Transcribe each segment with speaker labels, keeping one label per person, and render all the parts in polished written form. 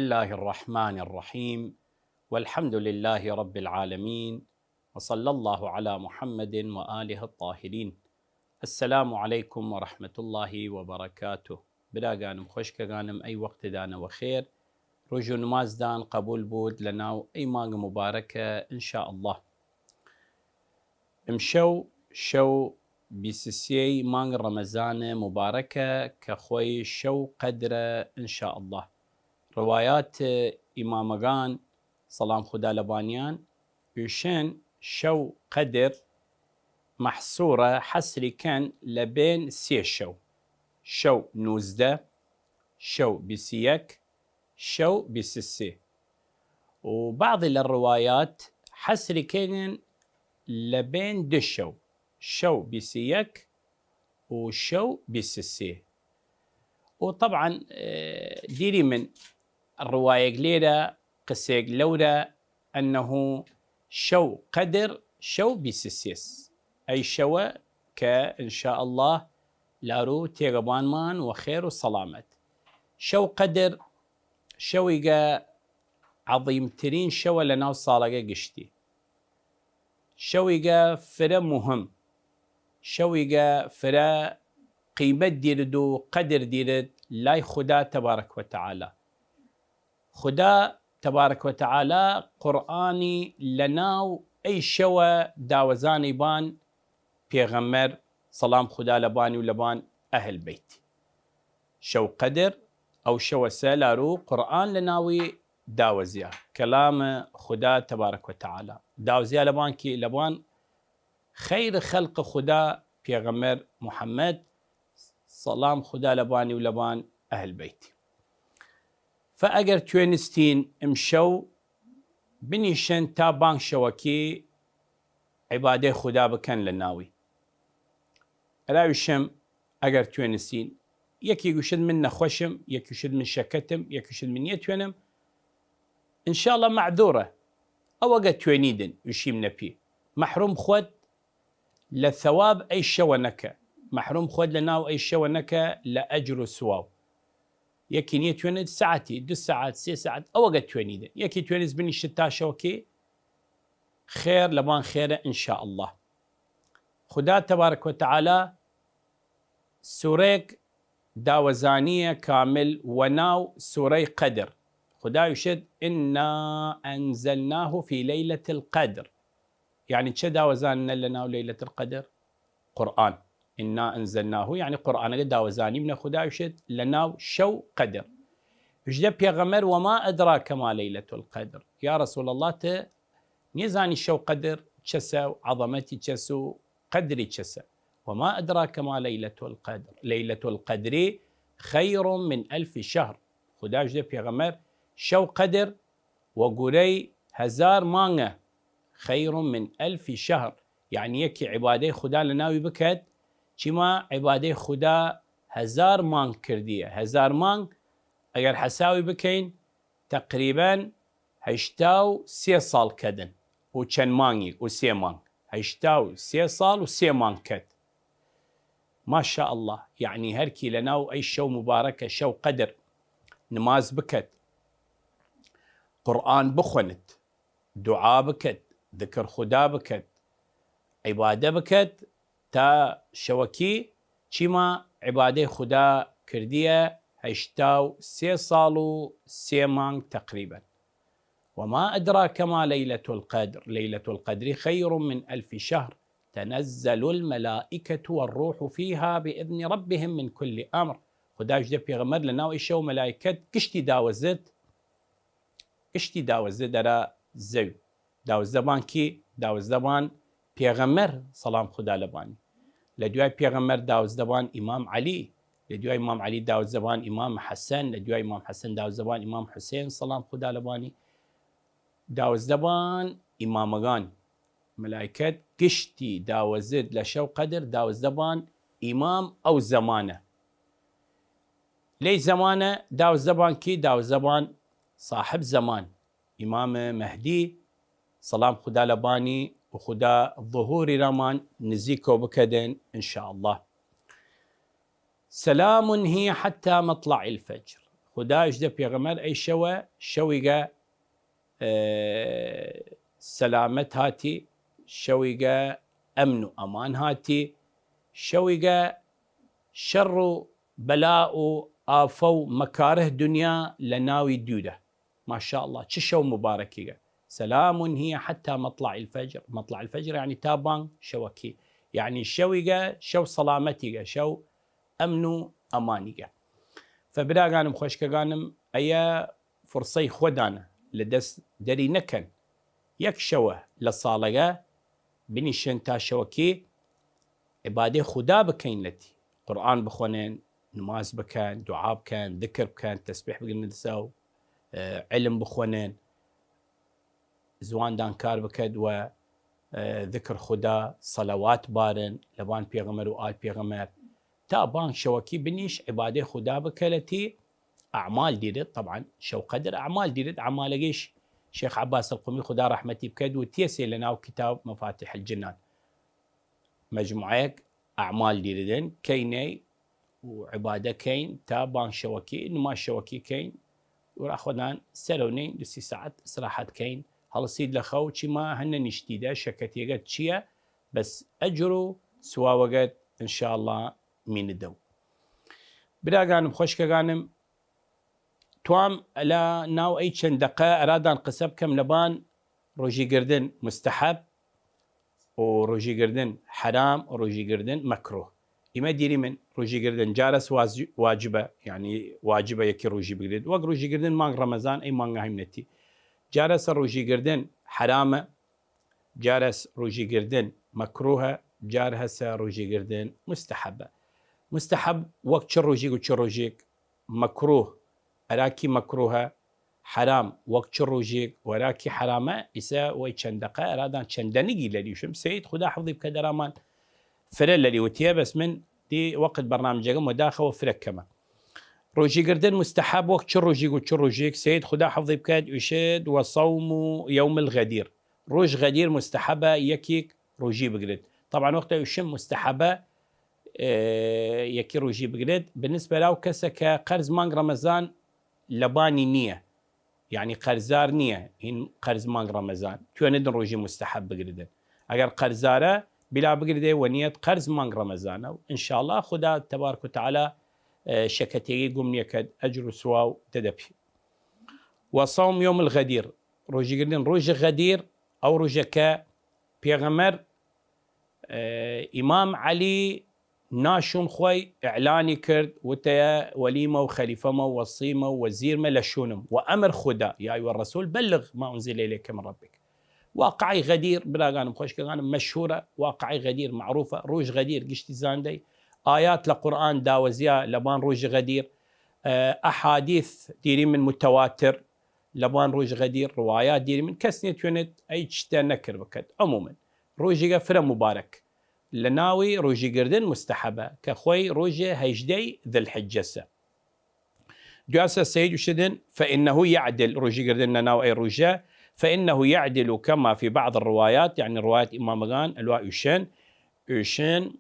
Speaker 1: الله الرحمن الرحيم والحمد لله رب العالمين وصلى الله على محمد وآله الطاهرين. السلام عليكم ورحمة الله وبركاته. براقانم خوشكقانم أي وقت دانا وخير رجو نماز دان قبول بود لناو أي ماغ مباركة إن شاء الله. شو بيسسي مانغ رمضان مباركة كخوي شو قدرة إن شاء الله. روايات إمامغان سلام خدا لبانيان يشين شو قدر محصورة حسري كان لبين سي شو نوزده شو بسيك شو بسسي، وبعض الروايات حسري كان لبين دشو شو بسيك وشو بسسي. وطبعا ديري من الرواية قليلة قسيق لولا أنه شو قدر شو بسسيس أي شو كإن شاء الله لارو تيغبان مان وخير وسلامت. شو قدر شويقا عظيم ترين شو لنا وصالقا قشتي، شويقا فرا مهم، شويقا فرا قيمة ديردو قدر ديرد لاي خدا تبارك وتعالى. خدا تبارك وتعالى قرآني لناو أي شوى داوزاني بان بيغمر سلام خدا لباني ولبان أهل بيتي. شو قدر أو شو سالارو قرآن لناوي داوزيا كلام خدا تبارك وتعالى. داوزيا لبان كي لبان خير خلق خدا بيغمر محمد سلام خدا لباني ولبان أهل بيتي. فأجر توينستين امشو بنيشن تابان شوكي عبادة خدا بكن لناوي. راوشم أجر توينستين يكي يشد من نخوشم، يكي يشد من شكتم، يكي يشد من يتوينم إن شاء الله معذورة. أو أجر توينيدن يشيم نبي محروم خود لثواب أي شونكة، محروم خود لناو أي شونكة لأجر سواو. يكي نيتويند ساعتي 2 ساعات 3 ساعات أو وقت توينيد يكي توينز بني شتا شوكي خير لبان خيره إن شاء الله. خدا تبارك وتعالى سوريك داوزانية كامل وناو سوري قدر. خدا يشد إنا أنزلناه في ليلة القدر، يعني تشا داوزاننا لناو ليلة القدر قرآن. إنا أنزلناه يعني قرآن داوزاني من خدا يشد لناو شو قدر. يجدب يغمر وما أدراك ما ليلة القدر. يا رسول الله نيزاني شو قدر تشسا عظمتي تشسو قدري تشسا. وما أدراك ما ليلة القدر. ليلة القدر خير من 1000 شهر. خدا يجدب يغمر شو قدر وقري 1000 مانغة خير من 1000 شهر. يعني يكي عبادة خدا لناوي بكت چما عباده خدا 1000 مانگ کردیه. 1000 مانگ اگر حساوی بکین تقریبا 83 سال کدن و چند مانگی و 3 مانگ 83 سال و 3 مانگ کد. ما شاء الله. يعني هركي لناو أي شو مباركة شو قدر نماز بكت، قرآن بخونت، دعاء بكت، ذكر خدا بكت، عبادة بكت تا شوكي چما عبادة خدا كردية 83 سال و 3 مانگ تقريبا. وما أدراك ما ليلة القدر. ليلة القدر خير من 1000 شهر تنزل الملائكة والروح فيها بإذن ربهم من كل أمر. خدا جدا بيغمر لنا وإيشو ملائكة كشتي داوزت درا زو داوزدبان كي داوزدبان بيغمر سلام خدا لباني. لدواي بيغمر داوزدبان إمام علي، لدواي إمام علي داوزدبان إمام حسن، لدواي إمام حسن داوزدبان إمام حسين سلام خدا لباني. داوزدبان إمامغان ملائكة كشتي داوزد لشو قدر داوزدبان إمام أو زمانه. لي زمانه داوزدبان كي داوزدبان صاحب زمان إمام مهدي سلام خدا لباني وخدا ظهور رمان نزيكو بكدن إن شاء الله. سلام هي حتى مطلع الفجر. خدایش ده پیغمبر ای شویگه سلامت هاتی، شویگه امن و امان هاتی، شویگه شر و بلاء و آفه و مكاره دنيا لناوي دوده. ما شاء الله چه شو مباركية. سلام هي حتى مطلع الفجر. مطلع الفجر يعني تابان شوكي، يعني شويقة شو سلامتيقة شو أمنو أمانيقة. فبلا قانم خوشك قانم أي فرصي خودانا لدس دري نكن يك شوه للصالقة بني شنتا شوكي عبادة خدا بكين لتي قرآن بخونين، نماز بكان، دعاء بكان، ذكر بكان، تسبيح بقلنا نساو، علم بخونين، زوان دانكار بكد و ذكر خدا، صلوات بارن لبان بيغمر وآل بيغمر تابان شوكي بنيش عبادة خدا بكالتي أعمال ديرت. طبعا شو قدر أعمال ديرت أعمال لقيش شيخ عباس القمي خدا رحمتي بكد وتيسي لنا كتاب مفاتيح الجنان مجموعة أعمال ديردن كيني وعبادة كين تابان شوكي نما شوكي كين وراخدان سلونين دسي ساعات استراحات كين هالصيد لخو ما هن نشتيده شكتيقت تشيا بس أجروا سوا وقت إن شاء الله من الدو. بلا قانم خوشك قانم توام لا ناو أي دقة أرادان قسب كم لبان روجي قردن مستحب وروجي قردن حرام وروجي قردن مكروه. إما ديري من روجي قردن جارس واجبة يعني واجبة يكي روجي بقرد وق روجي قردن مانغ رمضان أي مانغ همنتي جارس روجي قردن حرامة جارس روجي قردن مكروهة جارهس روجي قردن مستحبة. مستحب وقت روجي وش روجيك مكروه أراكي مكروهة حرام وقت روجيك وراكي حرامة إسا ويشندقة أرادان شندنيجي للي يشم سيد خدا حفظي بكدرامان فرل اللي وتيه بس من دي وقت برنامج مداخل وفرك كما روجي قردن مستحب وقت روجيك وش روجيك سيد خدا حفظي بكاد يشد وصوم يوم الغدير روج غدير مستحبة يكيك روجي بقرد. طبعا وقت يشم مستحبة يكي روجي بقرد بالنسبة له كسك قرز مانغ رمضان لباني نية يعني قرزار نية هن قرز مانغ رمضان تو ندن روجي مستحب بقردن اگر قرزاره بلا بقرده ونية قرز مانغ رمضان ان شاء الله خدا تبارك وتعالى شكتي قم يكد اجر سواو تدبي. وصوم يوم الغدير روجي قردن روج غدير او روجك بيغمر امام علي ناشون خوي اعلاني كرد وتيا وليمه وخليفه ووصيمه ووزير لشونم وامر خدا يا ايها الرسول بلغ ما انزل اليك من ربك. واقعي غدير بلا غانم خوش غانم مشهوره واقعي غدير معروفه روج غدير قشتي زاندي ايات القران داوزيا لبان روج غدير احاديث ديري من متواتر لبان روج غدير روايات ديري من كسنيت يونت اي تشتا نكر بكت. عموما روجي غفره مبارك لناوي روجي قردن مستحبة كخوي روجي هيجدي ذي الحجسة جاسة السيد وشدن فإنه يعدل روجي قردن لناوي أي روجة فإنه يعدل كما في بعض الروايات يعني روايات إمام غان الواء يشين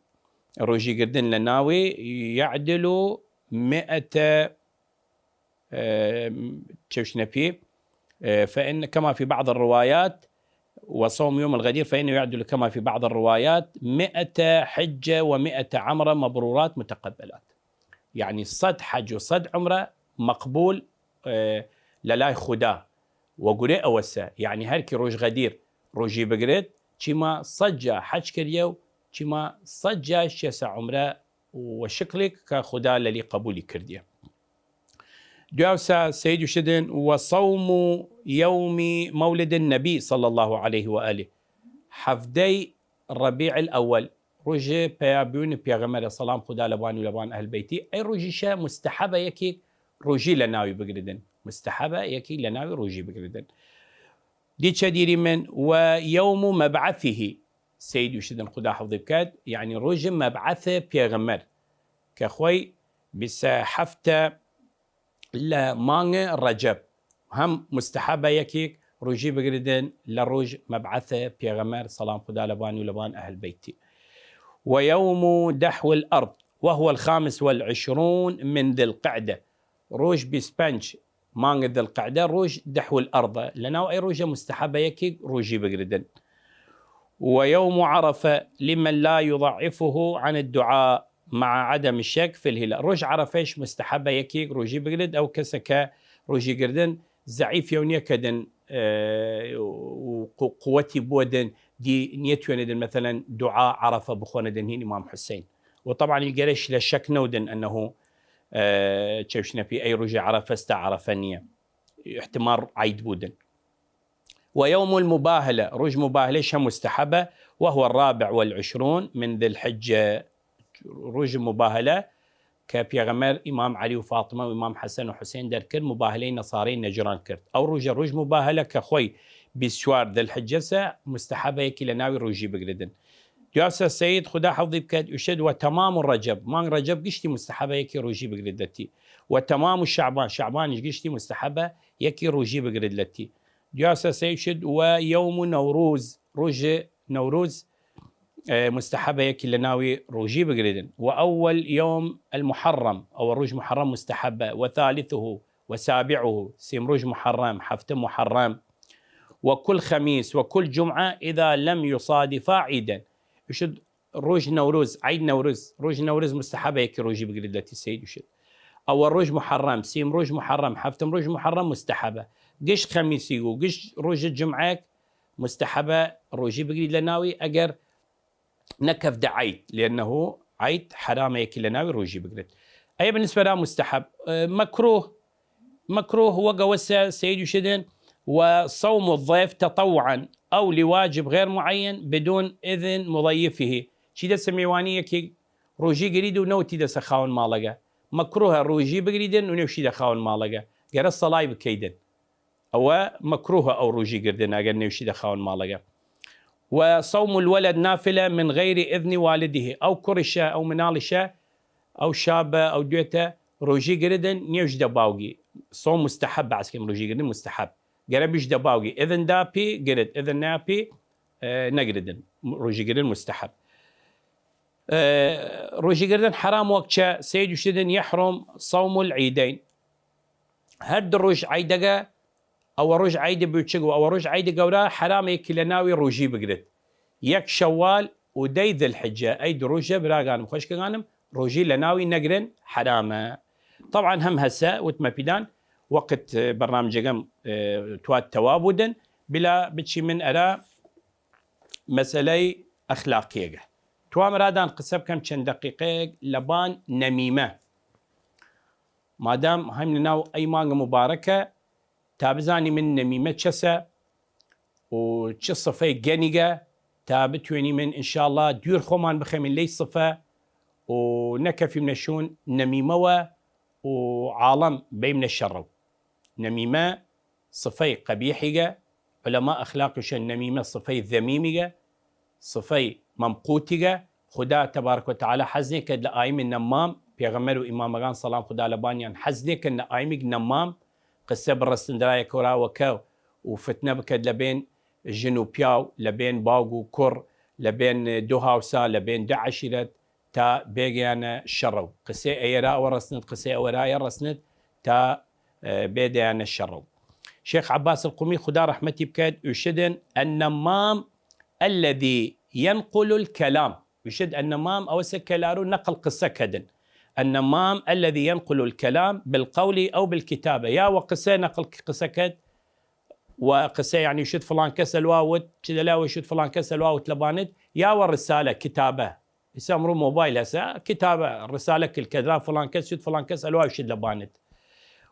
Speaker 1: روجي قردن لناوي يعدل 100 تشوش نبي فإن كما في بعض الروايات وصوم يوم الغدير فإنه يعدل كما في بعض الروايات 100 حجة و100 عمرة مبرورات متقبلات يعني صد حج وصد عمرة مقبول للاي خدا وقرئ أوسا يعني هركي روج غدير روجي بقرد كما صجا حج كريو كما صجا شيسا عمرة وشكلك كخدا للي قبولي كرديا. جاوسا سيد شدن وصوم يوم مولد النبي صلى الله عليه وآله حفدي الربيع الأول روجي بيابون بيغمر السلام خدا لبان ولبان أهل بيتي أي روجي شا مستحبة يكي روجي لناوي بقردن مستحبة يكي لناوي روجي بقردن دي تشديري من ويوم مبعثه سيد شدن خدا حفظي بكاد يعني روجي مبعثه بيغمر كخوي بس حفته لا مانغ رجب هم مستحبة يكيك روجي بقردن لروج مبعثة بيغمر سلام خدا لبان ولبان أهل بيتي. ويوم دحو الأرض وهو 25 من ذي القعدة روج بسبنج مانغ ذي القعدة روج دحو الأرض لنا أي روجة مستحبة يكي روجي بقردن. ويوم عرفة لمن لا يضعفه عن الدعاء مع عدم الشك في الهلال. روج عرفة مستحبة يكي روجي بقرد أو كسكا روجي قردن زعيف يونيا كدن وقوتي بودن دي نيتوندن مثلا دعاء عرفة بخوندن هين إمام حسين. وطبعا الجريش لا شك نودن أنه تشوشنا في أي رجع عرفة استعرفنية احتمال عيد بودن. ويوم المباهلة رج مباهلة مستحبة وهو 24 من ذي الحجة. رج مباهلة كبيغمر إمام علي وفاطمة وإمام حسن وحسين دركر مباهلين نصارين نجران كرت أو رج مباهلة كخوي بسوار ذي الحجة مستحبة يكي لناوي رجي بقردن. جاسة السيد خدا حفظي بكاد يشد وتمام الرجب مان رجب قشتي مستحبة يكي روجي بقردتي. وتمام الشعبان شعبان قشتي مستحبة يكي روجي بقردتي. جاسة السيد يشد ويوم نوروز روج نوروز مستحبة يكي لناوي روجي بقردن. وأول يوم المحرم أو روج محرم مستحبة وثالثه وسابعه سيم روج محرم حفتم محرم. وكل خميس وكل جمعة إذا لم يصادفا عيدا. يشد روج نوروز عيد نوروز روج نوروز مستحبة يكي روجي بقردتي السيد يشد. أو الروج محرم سيم روج محرم حفتم روج محرم مستحبة. قش خميسي وقش روج الجمعة مستحبة روجي بقرد لناوي أجر نكف دعيت لأنه عيد حرام يكي لناوي روجي بقرد. أي بالنسبة له مستحب. مكروه وقوسة سيد يشدن. وصوم الضيف تطوعا أو لواجب غير معين بدون إذن مضيفه. شي دس ميوانية كي روجي قريد ونوتي دس خاون مالقا مكروه روجي بقريدن ونوشي دا خاون مالقا قرى الصلاة بكيدن أو مكروه أو روجي قردن أقل نوشي دا خاون مالقا. وصوم الولد نافلة من غير إذن والده أو كرشة أو منالشة أو شابة أو دويتة روجي قردن نيوش دا باوغي. صوم مستحب عسكم روجي قردن مستحب قربش دباوي إذن دابي قرد إذن نابي نقردن روجي قردن مستحب. روجي قردن حرام وقت سيد يشدن يحرم صوم العيدين. هرد الروج عيدقة أو روج عيد بيوتشقو أو روج عيد قورا حرام يكي لناوي روجي بقرد يك شوال ودي ذي الحجة أي دروجة براغانم خوش كغانم روجي لناوي نقرن حرامة. طبعا هم هسا وتما بيدان وقت برنامج جم توات توابدا بلا بتشي من أرى مسألة أخلاقية. توام رادان قصب كم چند دقيقة لبان نميمة ما دام هم لناو أي مانغ مباركة تابزاني من نميمة چسا وچ صفة جنيجة تابتوني من إن شاء الله دير خومان بخمين لي صفة ونكفي من الشون نميمة وعالم بي من الشر. نميمة صفي قبيحة علماء أخلاق يشن نميمة صفي ذميمة صفي ممقوتة خدا تبارك وتعالى حزنك لآيم النمام بيغمر وإمام غان صلام خدا لبانيان حزنك أن آيمك نمام قصة برسن دراية كورا وكاو وفتنة بكد لبين جنوبياو لبين باوغو كور لبين دوهاوسا لبين دعشرة تا بيجيانا شرو قصة أيرا ورسند قصة أورايا رسند تا بيديانا الشرو. شيخ عباس القمي خدا رحمتي بكاد يشدن النمام الذي ينقل الكلام يشد النمام أو سكلارو نقل قصة كدن. النمام الذي ينقل الكلام بالقول أو بالكتابة يا وقصة نقل قصة كد وقصة يعني يشد فلان كسل واوت كذا لا يشد فلان كسل واوت لباند يا والرسالة كتابة يسمروا موبايل هسه كتابة الرسالة كل كذا فلان كس يشد فلان كسل واو يشد لباند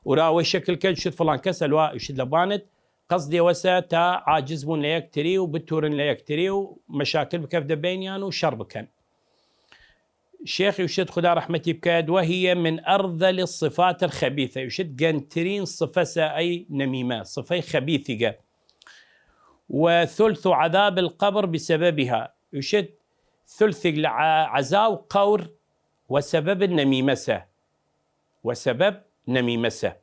Speaker 1: وراوي شكل كد يشد فلان كسل واو يشد لباند قصدي وسا تا عاجز بون ليكتري وبتورن ليكتري ومشاكل بكف دبينيان وشر بكن. الشيخ يشد خدا رحمتي بكاد وهي من أرذل الصفات الخبيثة يشد قنترين صفة أي نميمة صفة خبيثة. وثلث عذاب القبر بسببها يشد ثلث عزاو قور وسبب النميمسة وسبب نميمسة.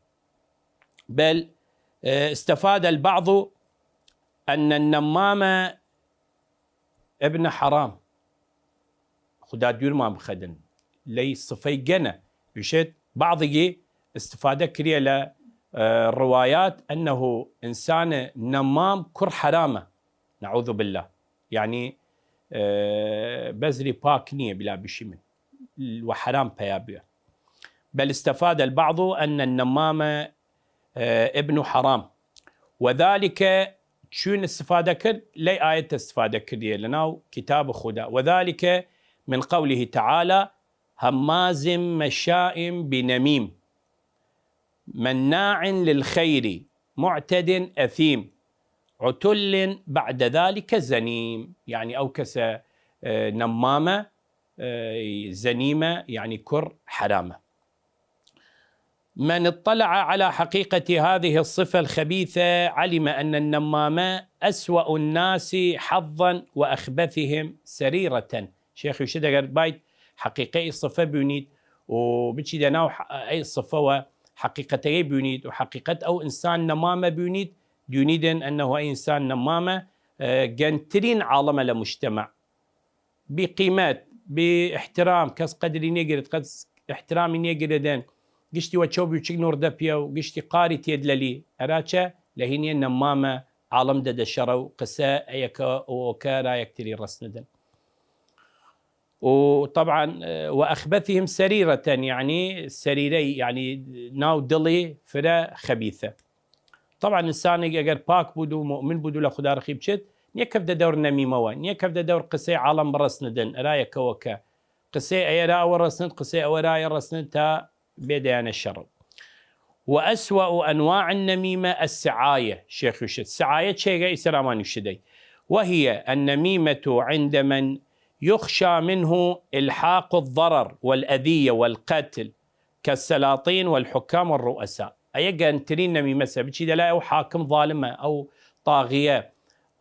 Speaker 1: بل استفاد البعض أن النمامة ابن حرام خدا دير ما بخدن لي صفي جنة يشد بعض استفادة كريه ل الروايات أنه إنسان نمام كر حرامة نعوذ بالله، يعني بزري باك نية بلا بشي من وحرام بيابيا. بل استفاد البعض أن النمام ابن حرام، وذلك شون استفادة كر لي آية استفادة كريه لنا كتاب خدا، وذلك من قوله تعالى هماز مشاء بنميم مناع للخير معتد أثيم عتل بعد ذلك زنيم، يعني أوكس نمامة زنيمة يعني كر حرامة. من اطلع على حقيقة هذه الصفة الخبيثة علم أن النمامة أسوأ الناس حظا وأخبثهم سريرة. شيخ يشد بايت حقيقة الصفة بيونيد وبتشي دناو أي صفة حقيقتي بيونيد، وحقيقة أو إنسان نمامة بيونيد يونيدن أنه أي إنسان نمامة جنترين عالم لمجتمع بقيمات باحترام كس قدري نيجرد قد احترامي نيجردن قشتي وتشوبي وشيك نور دبيا وقشتي قاري تيدللي أراتشا لهيني نمامة عالم دد الشرو قساء أيكا وكارا يكتري رسندن. وطبعا وأخبثهم سريرة يعني سريري يعني ناو دلي فرا خبيثة. طبعا إنسان أجر باك بودو مؤمن بودو لخدا رخيب شد نيكف دا دور نميموا نيكف دا دور قساء عالم برسندن رايك وكا قساء أيرا ورسند قساء ورايا رسند تا بديان الشر. وأسوأ أنواع النميمة السعاية. شيخ يشد سعاية شيء إسرامان يشدي، وهي النميمة عند من يخشى منه إلحاق الضرر والأذية والقتل كالسلاطين والحكام والرؤساء. أيجا انترين نميمة بتشي لا أو حاكم ظالمة أو طاغية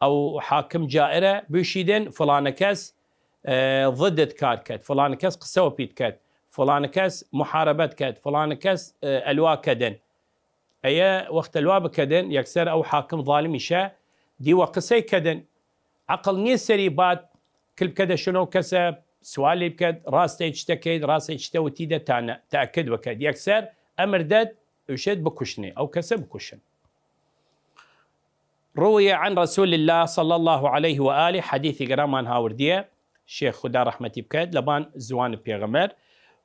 Speaker 1: أو حاكم جائرة بيشيدن فلان كاس ضد كات فلان كاس قسوة بيت كات فلان كاس محاربات كات فلان كاس ألوا كدن أي وقت ألوا بكدن يكسر أو حاكم ظالم يشاء دي وقسي كدن عقل نيسري بات كل كذا شنو كسب سؤالي بكد راسته يشتكيد راسه يشتوتي ده تانا تأكد وكد يكسر أمر داد يشد بكشني أو كسب بكشن. روي عن رسول الله صلى الله عليه وآله حديث قرامان هاوردية شيخ خدا رحمتي بكد لبان زوان بيغمر.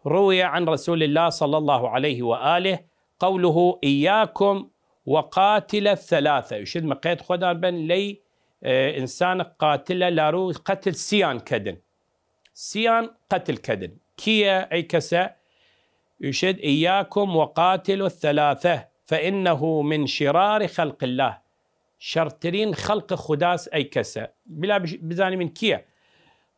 Speaker 1: روي عن رسول الله صلى الله عليه وآله قوله إياكم وقاتل الثلاثة. يشد مقيد خدا بن لي إنسان قاتل لارو قتل سيان كدن سيان قتل كدن كيا أي كسا يشد إياكم وقاتل الثلاثة فإنه من شرار خلق الله شرترين خلق خداس أي كسا بلا بزاني من كيا.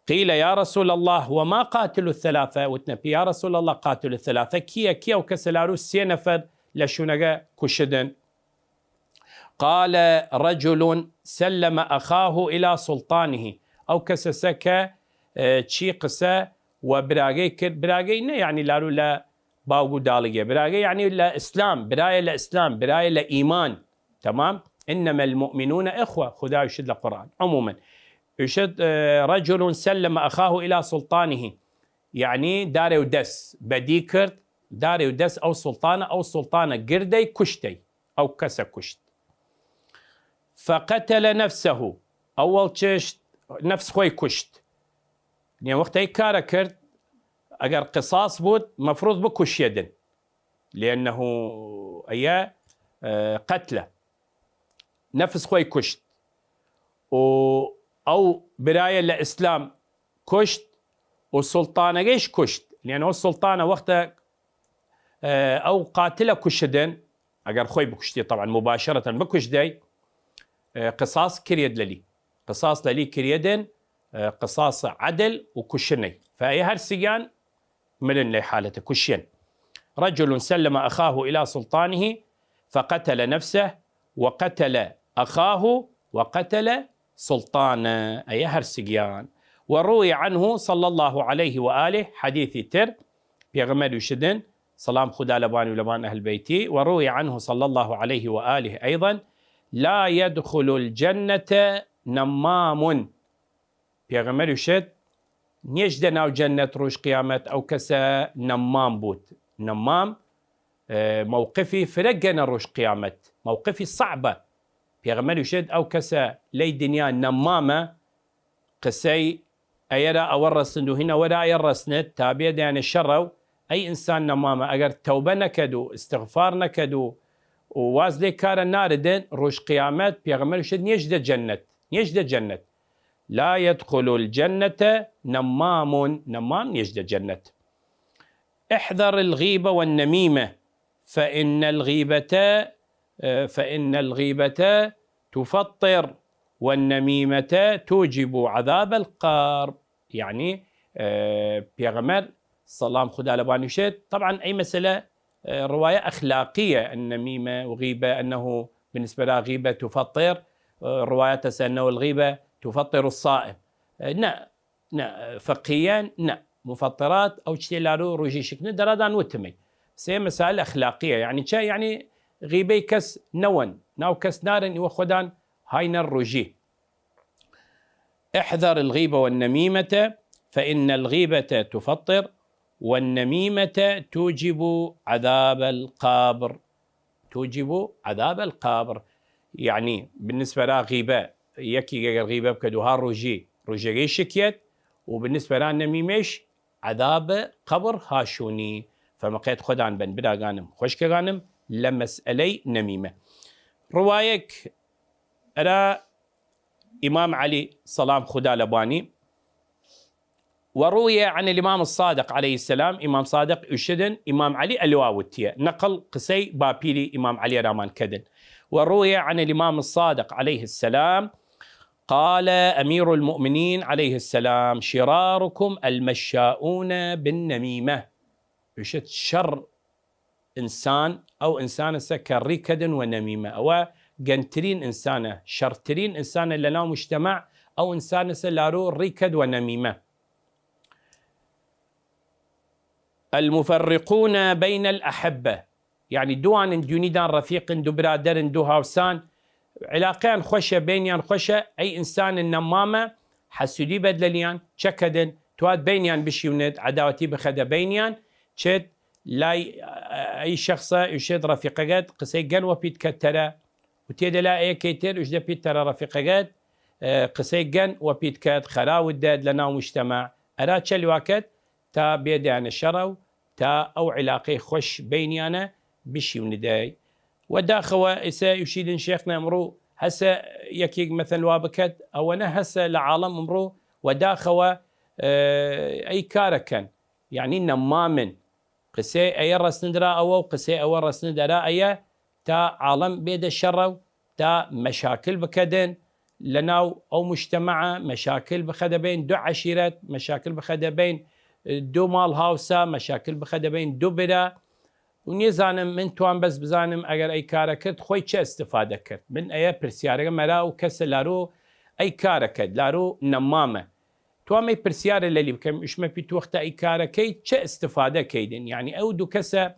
Speaker 1: قيل يا رسول الله وما قاتل الثلاثة وتنبي يا رسول الله قاتل الثلاثة كيا وكسا لارو سينفر لشونغا كشدن. قال رجل سلم أخاه إلى سلطانه أو كسسك تشي قسا وبراغي براغي يعني لارو لا باوغو دالية براغي يعني لا إسلام براية لا إسلام براية لا إيمان تمام. إنما المؤمنون إخوة خدا يشد القرآن عموما يشد رجل سلم أخاه إلى سلطانه يعني داري ودس بديكر داري ودس أو سلطانة قردي كشتي أو كسا كشت فقتل نفسه أول تشت نفس خوي كشت يعني وقت أي كارا كرت أجر قصاص بود مفروض بكش يدن لأنه أي قتله نفس خوي كشت أو براية الإسلام كشت والسلطانة جيش كشت لأنه السلطانة وقتها أو قاتله كشدن أجر خوي بكشتي طبعا مباشرة بكش داي قصاص كريد للي قصاص للي كريدن قصاص عدل وكشني فأي هرسيان من لي حالته كشين. رجل سلم أخاه إلى سلطانه فقتل نفسه وقتل أخاه وقتل سلطانه أي هرسيان. وروي عنه صلى الله عليه وآله حديث تر بيغمر يشدن سلام خدا لباني ولبان أهل بيتي. وروي عنه صلى الله عليه وآله أيضا لا يدخل الجنة نمام. بيغمر يشد نيجدنا جنة روش قيامت أو كسا نمام بوت نمام موقفي فرقنا روش قيامت موقفي صعبة بيغمر يشد أو كسا لي دنيا نمامة قسي أيرا أورسن هنا ولا يرسنت تابع يعني الشر أي إنسان نمامة أجر توبة نكدو استغفار نكدو وواز لي كار الناردن روش قيامت بيغمر يشد يجد جنة لا يدخل الجنة نمام يجد جنة. احذر الغيبة والنميمة فإن الغيبة تفطر والنميمة توجب عذاب القبر. يعني بيغمر صلام خدا لباني شد طبعا أي مسألة رواية أخلاقية النميمة وغيبة أنه بالنسبة لها غيبة تفطر روايات أنه الغيبة تفطر الصائم فقهيا مفطرات أو شيء لارو روجي شكل درادان وتمي سي مسائل أخلاقية يعني غيبي كس ناو كس نارن وخدان هاين الروجي. احذر الغيبة والنميمة فإن الغيبة تفطر والنميمة توجب عذاب القبر. يعني بالنسبة لها غيبة يكي غيبة بكدوها روجي شكيت وبالنسبة لها النميمش عذاب قبر هاشوني فما قيد خدان بن بدا غانم خوشك غانم لمسألي نميمة. روايك أرى إمام علي صلام خدا لباني وروي عن الإمام الصادق عليه السلام إمام صادق يشدن إمام علي الواوتية نقل قسي بابيلي إمام علي رامان كدن. وروي عن الإمام الصادق عليه السلام قال أمير المؤمنين عليه السلام شراركم المشاؤون بالنميمة. يشد شر إنسان أو إنسان سكر ركد ونميمة أو جنترين إنسانة شرترين إنسان لنا مجتمع أو إنسان سلارو ركد ونميمة. المفرقون بين الأحبة يعني دوان دونيدان رفيق دو برادر دو هاوسان علاقان خوشة بينيان خوشة أي إنسان النمامة حسودي بدليان شكدن تواد بينيان بشيوند عداوتي بخدا بينيان شد لاي أي شخصة يشد رفيقات قسي جن وبيت كترة وتيد لا أي كتير وجد بيت ترى رفيقات قسي جن وبيت كات خراو الداد لنا مجتمع أراد شل وقت تا بيدان الشرو تا أو علاقي خوش بينيانا بشيونداي وداخوا إسا يشيدن شيخنا أمرو هسا يكيق مثل وابكت أو أنا هسا لعالم أمرو وداخوا أي كاركن يعني نمامن قسي أي رسندرا أو قسي أو رسندرا أي تا عالم بيد الشرو تا مشاكل بكدن لناو أو مجتمع مشاكل بخدا بين دو عشيرات مشاكل بخدا بين دو مال هاوسا مشاكل بخدا بين دو برا ونيزانم من توان بس بزانم اگر اي كارا كرد خوي چه استفاده كرد من اي پرسيارة مرا و كس لارو اي كارا كرد لارو نمامه توان مي پرسيارة للي بكم اشما بيت وقت اي كارا كي چه استفاده كيدن يعني او دو كسا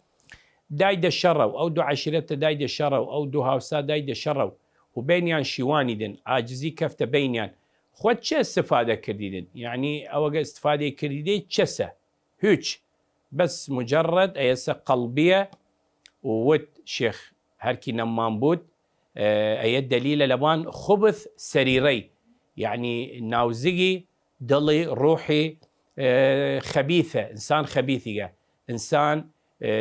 Speaker 1: دايد الشرو او دو عشيرته دايد الشرو او دو هاوسا دايد الشرو وبينيان شيواني دن عاجزي كفته بينيان خود چه استفاده كرديدن يعني او استفاده كرديدي چسه هيج بس مجرد ايسا قلبية وود شيخ هركي نمان بود اي دليل لبان خبث سريري يعني ناوزقي ضلي روحي خبيثة انسان خبيثة انسان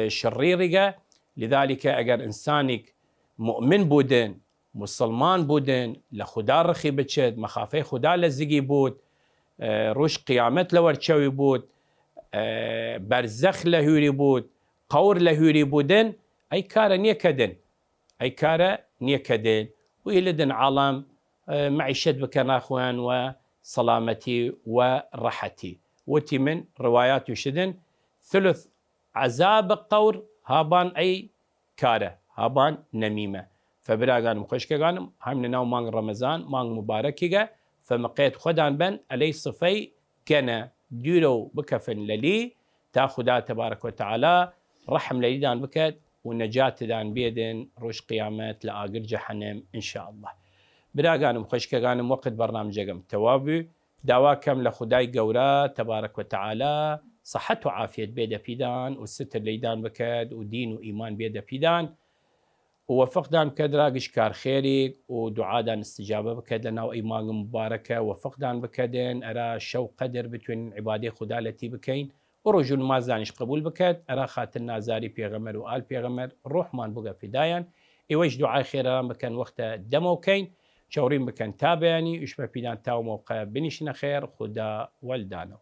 Speaker 1: شريرة. لذلك اگر انسانك مؤمن بودن مسلمان بودن لخدا رخي بتشد مخافي خدا لزقي بود روش قيامت لورچوي بود برزخ لهوري بود قور لهوري بودن اي كارا نيكدن ويلدن عالم معيشت بكنا اخوان وسلامتي ورحتي وتي من روايات يشدن ثلث عذاب قور هابان اي كارا هابان نميمة فبراغان مخشكغان هم ناو مانغ رمضان مانغ مباركيغا فمقيت خدان بن علي صفي كنا ديرو بكفن للي تا خدا تبارك وتعالى رحم ليدان بكت والنجاة دان بيدن روش قيامات لآقر جحنم إن شاء الله. براغانم خشكغانم وقت برنامج جم توابي دواكم لخداي قورا تبارك وتعالى صحت و عافیت بێدە پیدان و ستر لەیدان بکات و دین و ئیمان بێدە پیدان و وەفقدان بکات ڕاگەش کار خێرێک و دوعادان استجابە بکات لە ناو ئەی مانگە مبارەکە وەفقدان بکەدێن ئەرا شەو قەدر بتوێن عیبادەی خوددا لەتی بکەین و ڕۆژ و نمازانیش قبول بکات ئەرا خاتر نازاری پێغەمبەر و ئال پێغەمبەر ڕۆحمان بگە فیدایان ئێوەش دوعای خێران بکەن وەختە دەمەوکەین چاوڕین بکەن تا بەیانی ئیش بە پیدان تاو مۆقع بنیشنە خێر خوددا وەلدانەوە.